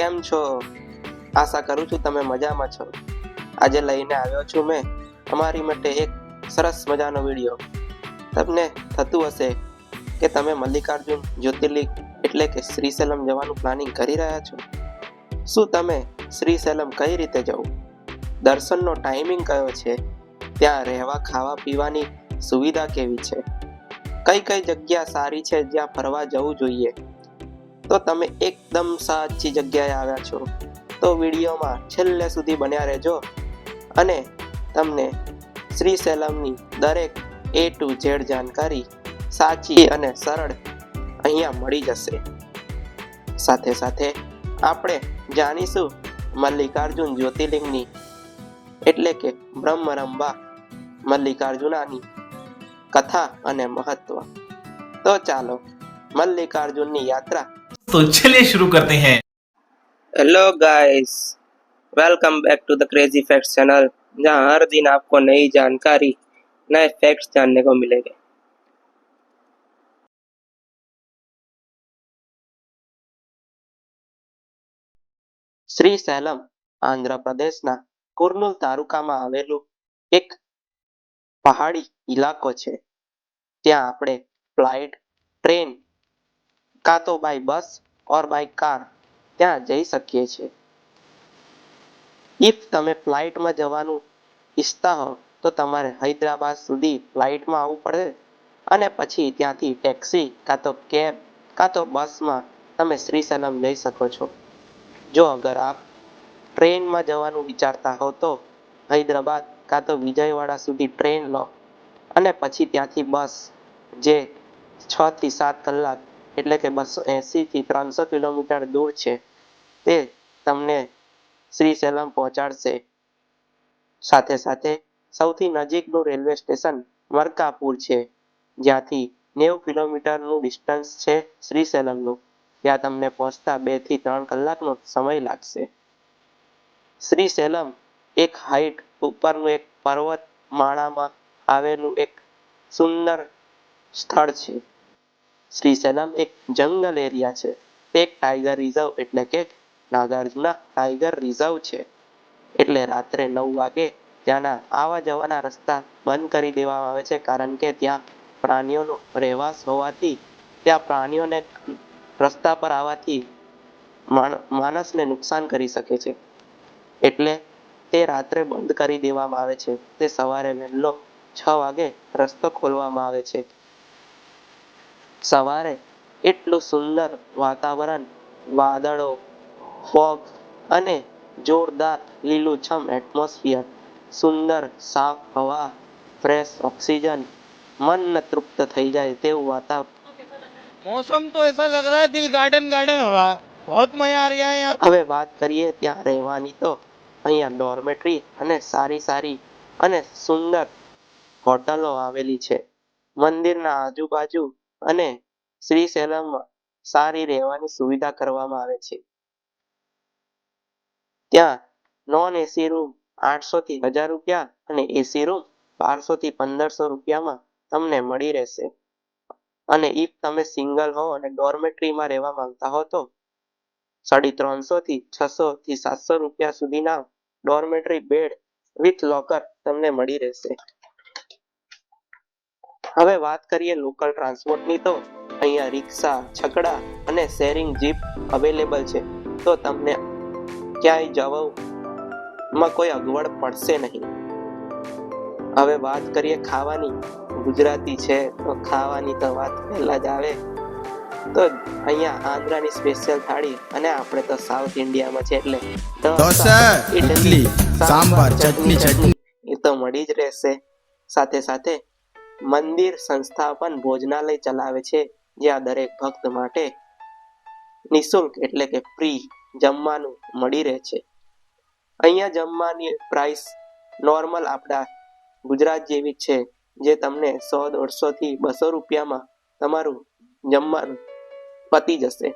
કેમ છો? આશા કરું છું તમે મજામાં છો. આજે લઈને આવ્યો છું મેં અમારી માટે એક સરસ મજાનો વિડીયો. તમને થતું હશે કે તમે મલ્લિકાર્જુન જ્યોતિર્લિંગ એટલે કે શ્રીશૈલમ જવાનું પ્લાનિંગ કરી રહ્યા છો. શું તમે શ્રીશૈલમ કઈ રીતે જવું, દર્શનનો ટાઈમિંગ કયો છે, ત્યાં રહેવા ખાવા પીવાની સુવિધા કેવી છે, કઈ કઈ જગ્યા સારી છે જ્યાં ફરવા જવું જોઈએ, તો તમે એકદમ સાચી જગ્યાએ આવ્યા છો. તો વિડીયોમાં છેલ્લે સુધી બન્યા રહેજો અને તમને શ્રીશૈલમની દરેક A to Z જાણકારી સાચી અને સરળ અહીંયા મળી જશે. સાથે સાથે આપણે જાણીશું મલ્લિકાર્જુન જ્યોતિર્લિંગની એટલે કે બ્રહ્મરંભા મલ્લિકાર્જુનાની કથા અને મહત્વ. તો ચાલો મલ્લિકાર્જુનની યાત્રા. तो चलिए शुरू करते हैं. Hello guys, welcome back to the crazy facts channel, जहां हर दिन आपको नई जानकारी, नए फैक्ट्स जानने को मिलेंगे. શ્રીશૈલમ આંધ્રપ્રદેશના કુર્નૂલ તાલુકામાં આવેલું એક પહાડી ઇલાકો છે. ત્યાં આપણે ફ્લાઇટ, ટ્રેન કાં તો by bus or by car ત્યાં જઈ શકીએ છીએ. ઇફ તમે ફ્લાઇટમાં જવાનું ઈચ્છતા હો તો તમારે હૈદરાબાદ સુધી ફ્લાઇટમાં આવવું પડે અને પછી ત્યાંથી ટેક્સી કાં તો કેબ કાં તો બસમાં તમે શ્રીશૈલમ જઈ શકો છો. જો અગર આપ ટ્રેનમાં જવાનું વિચારતા હો તો હૈદરાબાદ કાં તો વિજયવાડા સુધી ટ્રેન લો અને પછી ત્યાંથી બસ જે 6 થી 7 કલાક એટલે કે 280 થી 300 કિલોમીટર દૂર છે તે તમને શ્રીશૈલમ પહોંચાડશે. સાથે સાથે સૌથી નજીકનું રેલવે સ્ટેશન મરકાપુર છે, જ્યાંથી 90 કિલોમીટરનું ડિસ્ટન્સ છે શ્રીશૈલમનું. ત્યાં તમને પહોંચતા 2 થી 3 કલાકનો સમય લાગશે. શ્રીશૈલમ એક હાઇટ ઉપરનું એક પર્વત માળામાં આવેલું એક સુંદર સ્થળ છે. શ્રીશૈલમ એક જંગલ એરિયા છે. તે એક ટાઈગર રિઝર્વ એટલે કે નાગાર્જુના ટાઈગર રિઝર્વ છે. એટલે રાત્રે 9 વાગે ત્યાંના આવવા જવાના રસ્તા બંધ કરી દેવામાં આવે છે, કારણ કે ત્યાં પ્રાણીઓનો રહેવાસ હોવાથી ત્યાં પ્રાણીઓને રસ્તા પર આવવાથી માણસને નુકસાન કરી શકે છે. એટલે તે રાત્રે બંધ કરી દેવામાં આવે છે. તે સવારે વહેલો 6 વાગે રસ્તો ખોલવામાં આવે છે. સવારે એટલું સુંદર વાતાવરણ, વાદળો, ફોગ અને જોરદાર લીલુંછમ એટમોસ્ફિયર, સુંદર સાફ હવા, ફ્રેશ ઓક્સીજન, મન તૃપ્ત થઈ જાય તેવું વાતાવરણ. मौसम तो ऐसा लग रहा है दिल गार्डन गार्डन हो रहा है. बहुत मजा आ रहा है यहाँ. હવે વાત કરીએ ત્યાં રહેવાની તો અહીંયા ડોર્મેટરી અને સારી સારી અને સુંદર હોટલો આવેલી છે. મંદિરના આજુબાજુ અને શ્રીશૈલમમાં સારી રહેવાની સુવિધા કરવામાં આવે છે. ત્યાં નોન એસી રૂમ 800 થી 1000 રૂપિયા અને એસી રૂમ 1200 થી 1500 રૂપિયામાં તમને મળી રહેશે. અને ઇફ તમે સિંગલ હો અને ડોર્મેટરીમાં રહેવા માંગતા હો તો 350 થી 600 થી 700 રૂપિયા સુધીના ડોર્મેટરી બેડ વિથ લોકર તમને મળી રહેશે. હવે વાત કરીએ લોકલ ટ્રાન્સપોર્ટની તો અહીંયા રિક્ષા, છકડા અને શેરિંગ જીપ અવેલેબલ છે. તો તમને ક્યાંય જવામાં કોઈ અગવડ પડશે નહીં. હવે વાત કરીએ ખાવાની. ગુજરાતી છે તો ખાવાની તો વાત પહેલા જ આવે. તો અહીંયા આંધ્રાની સ્પેશિયલ થાળી અને આપણે તો સાઉથ ઇન્ડિયામાં છે એટલે ઢોસા, ઇડલી, સાંભાર, ચટણી એ તો મળી જ રહેશે. સાથે સાથે મંદિર સંસ્થા પણ ભોજનાલય ચલાવે છે, જ્યાં દરેક ભક્ત માટે નિઃશુલ્ક એટલે કે ફ્રી જમવાનું મળી રહે છે. અહીંયા જમવાની પ્રાઇસ નોર્મલ આપણા ગુજરાત જેવી છે, જે તમને 100-150 થી 200 રૂપિયામાં તમારું જમવાનું પતી જશે.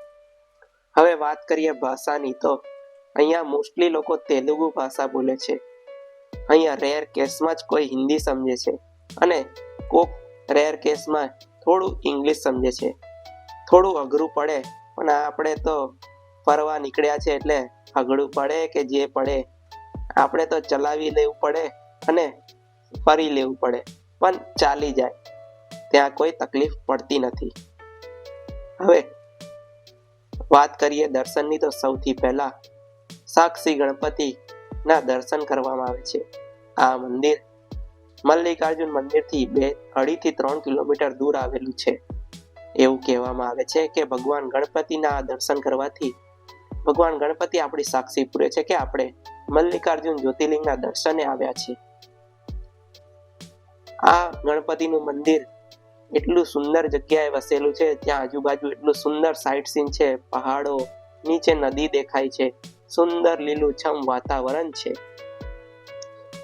હવે વાત કરીએ ભાષાની તો અહીંયા મોસ્ટલી લોકો તેલુગુ ભાષા બોલે છે. અહીંયા રેર કેસમાં જ કોઈ હિન્દી સમજે છે અને કોક રેર કેસમાં થોડું ઇંગ્લિશ સમજે છે. થોડું અઘરું પડે પણ આપણે તો ફરવા નીકળ્યા છે એટલે અઘડું પડે કે જે પડે આપણે તો ચલાવી લેવું પડે અને ફરી લેવું પડે, પણ ચાલી જાય, ત્યાં કોઈ તકલીફ પડતી નથી. હવે વાત કરીએ દર્શનની, તો સૌથી પહેલા સાક્ષી ગણપતિના દર્શન કરવામાં આવે છે. આ મંદિર મલ્લિકાર્જુન મંદિરથી 2.5 થી 3 કિલોમીટર દૂર આવેલું છે. એવું કહેવામાં આવે છે કે ભગવાન ગણપતિના દર્શન કરવાથી ભગવાન ગણપતિ આપણી સાક્ષી પૂરે છે કે આપણે મલ્લિકાર્જુન જ્યોતિર્લિંગના દર્શને આવ્યા છે. આ ગણપતિનું મંદિર એટલું સુંદર જગ્યાએ વસેલું છે, ત્યાં આજુબાજુ એટલું સુંદર સાઇટ સીન છે, પહાડો, નીચે નદી દેખાય છે, સુંદર લીલુંછમ વાતાવરણ છે.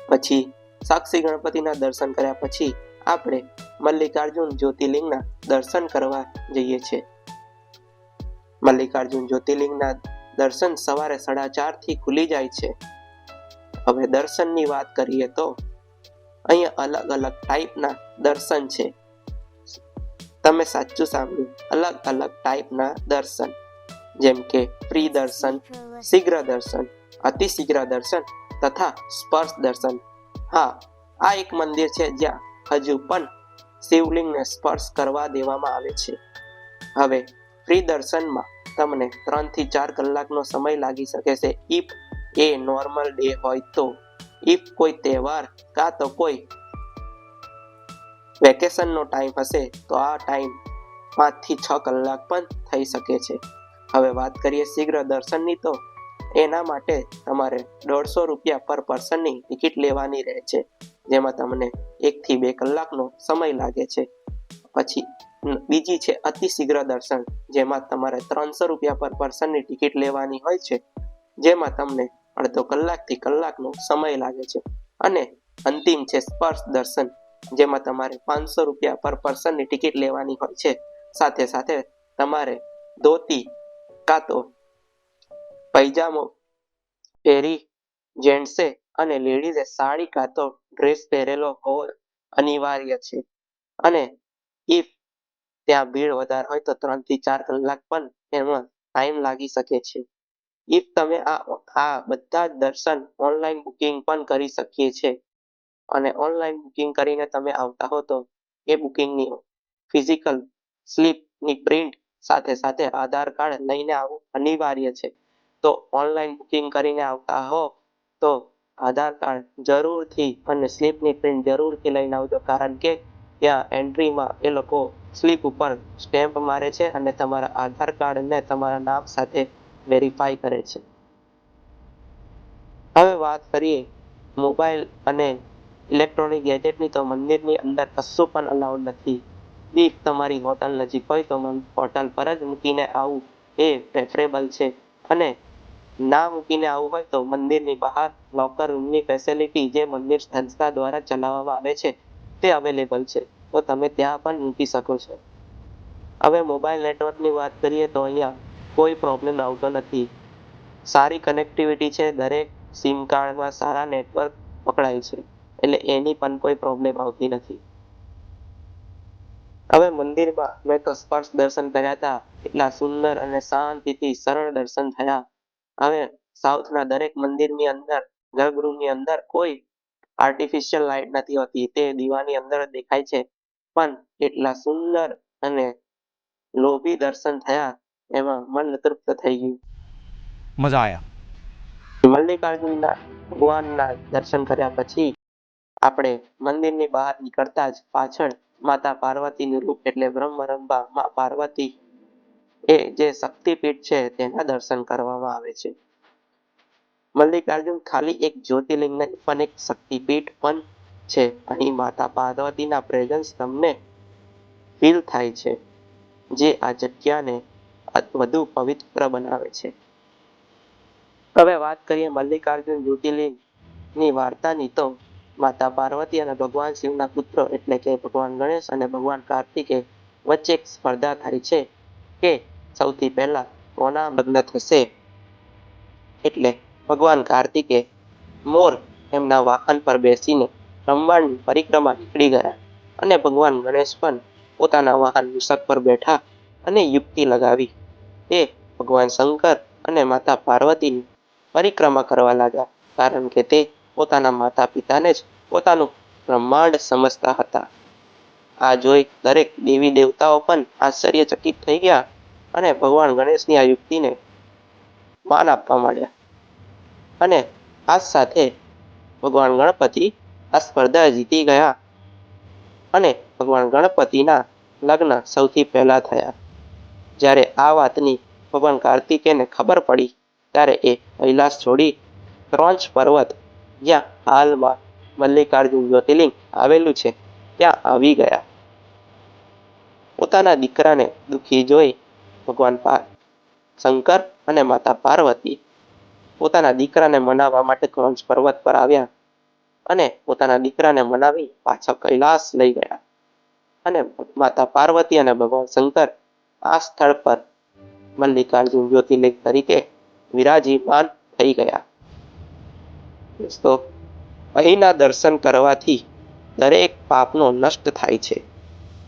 પછી સાક્ષી ગણપતિના દર્શન કર્યા પછી આપણે મલ્લિકાર્જુન જ્યોતિર્લિંગના દર્શન કરવા જઈએ છીએ. મલ્લિકાર્જુન જ્યોતિર્લિંગના દર્શન સવારે 4:30 થી ખુલી જાય છે. હવે દર્શનની વાત કરીએ તો અહીંયા અલગ અલગ ટાઈપના દર્શન છે. તમે સાચું સાંભળ્યું, અલગ અલગ ટાઈપના દર્શન, જેમ કે ફ્રી દર્શન, શીઘ્ર દર્શન, અતિશીઘ્ર દર્શન તથા સ્પર્શ દર્શન. હા, આ એક મંદિર છે જ્યાં હજુ પણ શિવલિંગને સ્પર્શ કરવા દેવામાં આવે છે. હવે ફ્રી દર્શનમાં તમને 3 થી 4 કલાકનો સમય લાગી શકે છે, ઇફ એ નોર્મલ ડે હોય તો. ઇફ કોઈ તહેવાર કાં તો કોઈ વેકેશનનો ટાઈમ હશે તો આ ટાઈમ 5 થી 6 કલાક પણ થઈ શકે છે. હવે વાત કરીએ શીઘ્ર દર્શનની, તો એના માટે તમારે 150 રૂપિયા પર પર્સનની ટિકિટ લેવાની રહે છે, જેમાં તમને 1 થી 2 કલાકનો સમય લાગે છે. પછી બીજી છે અતિશીઘ્ર દર્શન, જેમાં તમારે 300 રૂપિયા પર પર્સનની ટિકિટ લેવાની હોય છે, જેમાં તમને અડધો કલાકથી કલાકનો સમય લાગે છે. અને અંતિમ છે સ્પર્શ દર્શન, જેમાં તમારે 500 રૂપિયા પર પર્સનની ટિકિટ લેવાની હોય છે. સાથે સાથે તમારે ધોતી કાં તો પૈજામો પહેરી જેન્ટ્સે અને લેડીઝે સાડી કાં તો ડ્રેસ પહેરેલો હોવો અનિવાર્ય છે. અને ઇફ ત્યાં ભીડ વધારે હોય તો 3 થી 4 કલાક પણ એમાં ટાઈમ લાગી શકે છે. ઇફ તમે આ બધા જ દર્શન ઓનલાઈન બુકિંગ પણ કરી શકીએ છીએ, અને ઓનલાઈન બુકિંગ કરીને તમે આવતા હો તો એ બુકિંગની ફિઝિકલ સ્લીપની પ્રિન્ટ સાથે સાથે આધાર કાર્ડ લઈને આવવું અનિવાર્ય છે. તો ઓનલાઈન બુકિંગ કરીને આવતા હો તો આધાર કાર્ડ જરૂરથી અને સ્લીપની પ્રિન્ટ જરૂરથી લઈને આવજો, કારણ કે ત્યાં એન્ટ્રીમાં એ લોકો સ્લીપ ઉપર સ્ટેમ્પ મારે છે અને તમારા આધાર કાર્ડને તમારા નામ સાથે વેરીફાઈ કરે છે. હવે વાત કરીએ મોબાઈલ અને ઇલેક્ટ્રોનિક ગેજેટની, તો મંદિરની અંદર કશું પણ અલાઉડ નથી. ઇફ તમારી હોટલ નજીક હોય તો હોટલ પર જ મૂકીને આવવું એ પ્રેફરેબલ છે. અને ના મૂકીને આવવું હોય તો મંદિરની બહાર લોકર રૂમની ફેસિલિટી જે મંદિર સંસ્થા દ્વારા ચલાવવામાં આવે છે તે અવેલેબલ છે, તો તમે ત્યાં પણ મૂકી શકો છો. હવે મોબાઈલ નેટવર્કની વાત કરીએ તો અહીંયા કોઈ પ્રોબ્લેમ આવતો નથી. સારી કનેક્ટિવિટી છે, દરેક સિમ કાર્ડમાં સારા નેટવર્ક પકડાય છે, એટલે એની પણ કોઈ પ્રોબ્લેમ આવતી નથી. હવે મંદિરમાં મેં તો સ્પર્શ દર્શન કર્યા હતા, એટલા સુંદર અને શાંતિથી સરળ દર્શન થયા. હવે સાઉથના દરેક મંદિરની અંદર, ગર્ભગૃહની અંદર કોઈ આર્ટિફિશિયલ લાઇટ નથી હોતી, તે દીવાની અંદર જ દેખાય છે, પણ એટલા સુંદર અને લોભી દર્શન થયા, એમાં મન તૃપ્ત થઈ ગયું. मजा आया. મલ્લિકાર્જુનના ભગવાનના દર્શન કર્યા પછી આપણે મંદિરની બહાર નીકળતા જ પાછળ માતા પાર્વતીનું રૂપ એટલે બ્રહ્મરંભા માં પાર્વતી એ જે શક્તિપીઠ છે તેના દર્શન કરવામાં આવે છે. મલ્લિકાર્જુન ખાલી એક જ્યોતિર્લિંગ નહીં પણ એક શક્તિપીઠ પણ છે. અહીં માતા પાર્વતીના પ્રેઝન્સ તમને ફીલ થાય છે, જે આ જગ્યાને વધુ પવિત્ર બનાવે છે. હવે વાત કરીએ મલ્લિકાર્જુન જ્યોતિર્લિંગની વાર્તાની, તો માતા પાર્વતી અને ભગવાન શિવના પુત્ર એટલે કે ભગવાન ગણેશ અને ભગવાન કાર્તિકે વચ્ચે એક સ્પર્ધા થાય છે કે સૌથી પહેલા કોના લગ્ન થશે. એટલે ભગવાન કાર્તિકે મોર એમના વાહન પર બેસીને બ્રહ્માંડની પરિક્રમા નીકળી ગયા, અને ભગવાન ગણેશ પણ પોતાના વાહન મૂષક પર બેઠા અને યુક્તિ લગાવી. તે ભગવાન શંકર અને માતા પાર્વતીની પરિક્રમા કરવા લાગ્યા, કારણ કે તે પોતાના માતા પિતાને જ પોતાનું બ્રહ્માંડ સમજતા હતા. આ જોઈ દરેક દેવી દેવતાઓ પણ આશ્ચર્યચકિત થઈ ગયા અને ભગવાન ગણેશની આ યુક્તિને માન આપવા માંડ્યા. અને આ સાથે ભગવાન ગણપતિ આ સ્પર્ધા જીતી ગયા અને ભગવાન ગણપતિના લગ્ન સૌથી પહેલા થયા. જ્યારે આ વાતની ભગવાન કાર્તિકેયને ખબર પડી ત્યારે એ કૈલાસ છોડી ક્રોંચ પર્વત, જ્યાં હાલમાં મલ્લિકાર્જુન જ્યોતિર્લિંગ આવેલું છે, ત્યાં આવી ગયા. પોતાના દીકરાને દુઃખી જોઈ ભગવાન શંકર અને માતા પાર્વતી પોતાના દીકરાને મનાવવા માટે ક્રોંચ પર્વત પર આવ્યા અને પોતાના દીકરાને મનાવી પાછા કૈલાસ લઈ ગયા. અને માતા પાર્વતી અને ભગવાન શંકર આ સ્થળ પર મલ્લિકાર્જુન જ્યોતિર્લિંગ તરીકે વિરાજીમાન થઈ ગયા. દોસ્તો, અહીંના દર્શન કરવાથી દરેક પાપનો નષ્ટ થાય છે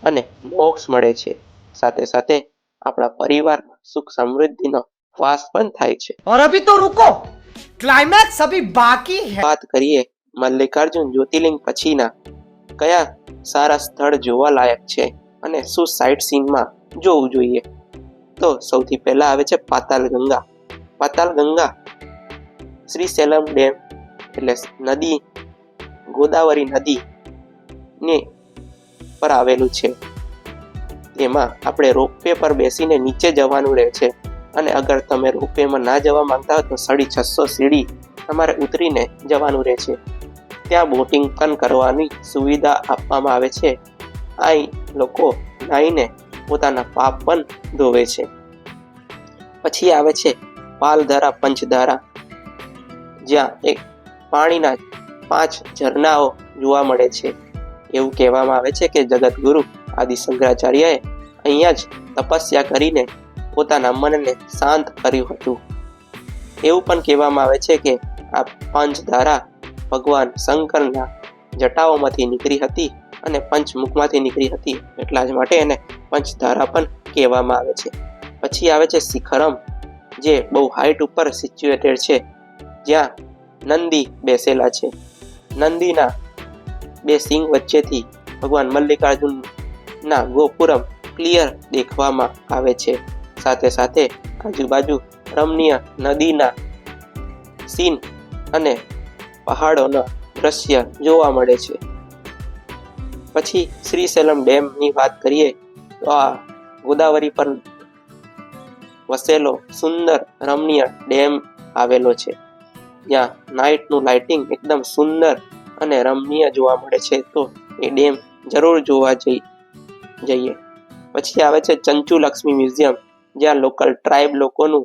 અને મોક્ષ મળે છે. સાથે સાથે આપણા પરિવારમાં સુખ સમૃદ્ધિનો વાસ પણ થાય છે. और अभी तो रुको, क्लाइमैक्स अभी बाकी है. વાત કરીએ મલ્લિકાર્જુન જ્યોતિર્લિંગ પછીના કયા સારા સ્થળ જોવા લાયક છે અને શું સાઇટ સીનમાં જોવું જોઈએ, તો સૌથી પહેલા આવે છે પાતાલ ગંગા. પાતાલ ગંગા શ્રીશૈલમ ડેમ એટલે નદી, ગોદાવરી નદી ને પર આવેલું છે. તેમાં આપણે રોપવે પર બેસીને નીચે જવાનું રહે છે અને અગર તમે રોપવેમાં ના જવા માંગતા હોય તો 650 સીડી તમારે ઉતરીને જવાનું રહે છે. ત્યાં બોટિંગ પણ કરવાની સુવિધા આપવામાં આવે છે. અહીં લોકો નાહીને પોતાના પાપ પણ ધોવે છે. પછી આવે છે પાલધારા પંચધારા, જ્યાં એક પાણીના 5 ઝરણાઓ જોવા મળે છે. એવું કહેવામાં આવે છે કે જગતગુરુ આદિ શંકરાચાર્યએ અહીંયા જ તપસ્યા કરીને પોતાના મનને શાંત કર્યું હતું. એવું પણ કહેવામાં આવે છે કે આ પંચધારા ભગવાન શંકરના જટાઓમાંથી નીકળી હતી અને પંચમુખમાંથી નીકળી હતી, એટલા જ માટે એને પંચધારા પણ કહેવામાં આવે છે. પછી આવે છે શિખરમ, જે બહુ હાઈટ ઉપર સિચ્યુએટેડ છે, જ્યાં નંદી બેસેલા છે. નંદીના 2 સિંગ વચ્ચેથી ભગવાન મલ્લિકાર્જુનના ગોપુરમ ક્લિયર દેખવામાં આવે છે. સાથે સાથે આજુબાજુ રમણીય નદીના સીન અને પહાડોના દ્રશ્ય જોવા મળે છે. પછી શ્રીશૈલમ ડેમની વાત કરીએ તો આ ગોદાવરી પર વસેલો સુંદર રમણીય ડેમ આવેલો છે, જ્યાં નાઇટનું લાઇટિંગ એકદમ સુંદર અને રમણીય જોવા મળે છે. તો એ ડેમ જરૂર જોવા જઈએ. પછી આવે છે ચંચુલક્ષ્મી મ્યુઝિયમ, જ્યાં લોકલ ટ્રાઇબ લોકોનું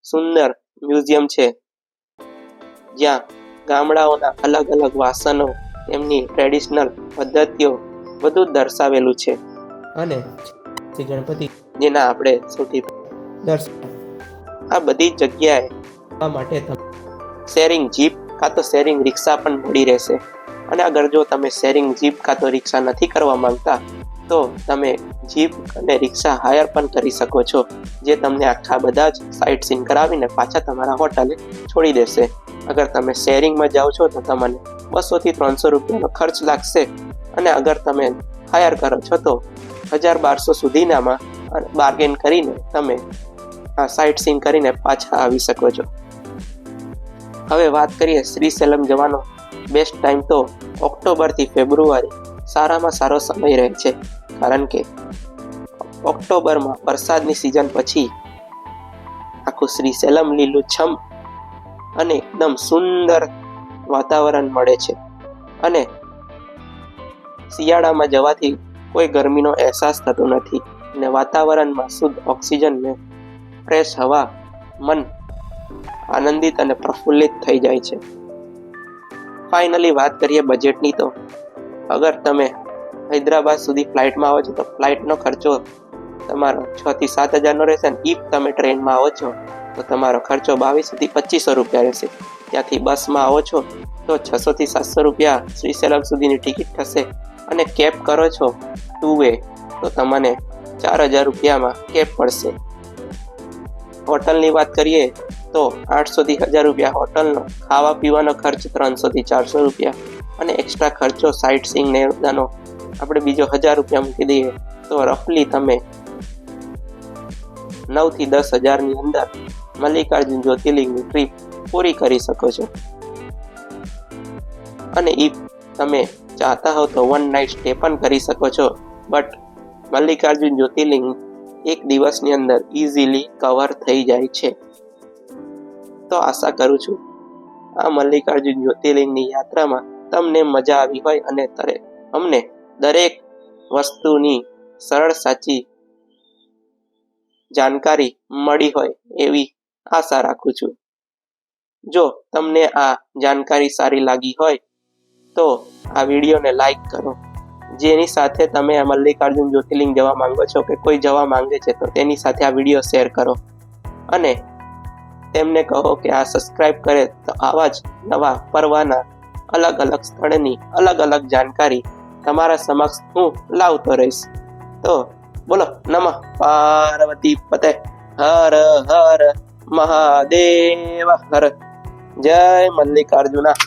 સુંદર મ્યુઝિયમ છે, જ્યાં ગામડાઓના અલગ અલગ વાસનો, તેમની ટ્રેડિશનલ પદ્ધતિઓ બધું દર્શાવેલું છે. અને શ્રી ગણપતિ જેના આપણે સૌથી આ બધી જગ્યાએ માટે શેરિંગ જીપ કાં તો શેરિંગ રિક્ષા પણ મળી રહેશે. અને અગર જો તમે શેરિંગ જીપ કાં તો રિક્ષા નથી કરવા માંગતા તો તમે જીપ અને રિક્ષા હાયર પણ કરી શકો છો, જે તમને આખા બધા જ સાઇટ સીન કરાવીને પાછા તમારા હોટલે છોડી દેશે. અગર તમે શેરિંગમાં જાઓ છો તો તમને 200 થી 300 રૂપિયાનો ખર્ચ લાગશે, અને અગર તમે હાયર કરો છો તો 1000-1200 સુધીનામાં બાર્ગેન કરીને તમે આ સાઇટ સીન કરીને પાછા આવી શકો છો. હવે વાત કરીએ શ્રીશૈલમ જવાનો બેસ્ટ ટાઈમ, તો ઓક્ટોબરથી ફેબ્રુઆરી સારામાં સારો સમય રહે છે, કારણ કે ઓક્ટોબરમાં વરસાદની સિઝન પછી આખું શ્રીશૈલમ લીલુંછમ અને એકદમ સુંદર વાતાવરણ મળે છે. અને શિયાળામાં જવાથી કોઈ ગરમીનો અહેસાસ થતો નથી અને વાતાવરણમાં શુદ્ધ ઓક્સિજન ને ફ્રેશ હવા મન આનંદિત અને પ્રફુલ્લિત થઈ જાય છે. ફાઇનલી વાત કરીએ બજેટની, તો અગર તમે હૈદરાબાદ સુધી ફ્લાઇટમાં આવો છો તો ફ્લાઇટનો ખર્ચો તમારો 6 થી 7 હજારનો રહેશે, અને ઇફ તમે ટ્રેનમાં આવો છો તો તમારો ખર્ચો 2200 થી 2500 રૂપિયા રહેશે. ત્યાંથી બસમાં આવો છો તો 600 થી 700 રૂપિયા શ્રીશૈલમ સુધીની ટિકિટ થશે, અને કેબ કરો છો 2 વે તો તમને 4000 રૂપિયામાં કેબ પડશે. હોટલની વાત કરીએ તો 800 થી 1000 રૂપિયા હોટલનો, ખાવા પીવાનો ખર્ચ 300 થી 400 રૂપિયા અને એક્સ્ટ્રા ખર્ચો સાઇટ સીઈંગ ને બધાનો આપણે બીજો 1000 રૂપિયા મૂકી દઈએ તો રફલી તમે 9 થી 10,000 ની અંદર મલ્લિકાર્જુન જ્યોતિર્લિંગની ટ્રીપ પૂરી કરી શકો છો. અને ઇફ તમે ચાહતા હો તો 1 નાઇટ સ્ટે પણ કરી શકો છો. બટ મલ્લિકાર્જુન જ્યોતિર્લિંગ એક દિવસની અંદર ઇઝીલી કવર થઈ જાય છે. તો આશા કરું છું આ મલ્લિકાર્જુન જ્યોતિર્લિંગની યાત્રામાં તમને મજા આવી હોય અને અમને દરેક વસ્તુની સરળ સાચી જાણકારી મળી હોય એવી આશા રાખું છું. જો તમને આ જાણકારી સારી લાગી હોય તો આ વિડીયોને લાઈક કરો. જેની સાથે તમે આ મલ્લિકાર્જુન જ્યોતિર્લિંગ જવા માંગો છો કે કોઈ જવા માંગે છે તો તેની સાથે આ વિડીયો શેર કરો અને તેમને કહો કે આ સબસ્ક્રાઇબ કરે તો આવા જ નવા ફરવાના અલગ અલગ સ્થળની અલગ અલગ જાણકારી તમારા સમક્ષ હું લાવતો રહીશ. તો બોલો નમઃ પાર્વતી પતે, હર હર મહાદેવ હર. જય મલ્લિકાર્જુના.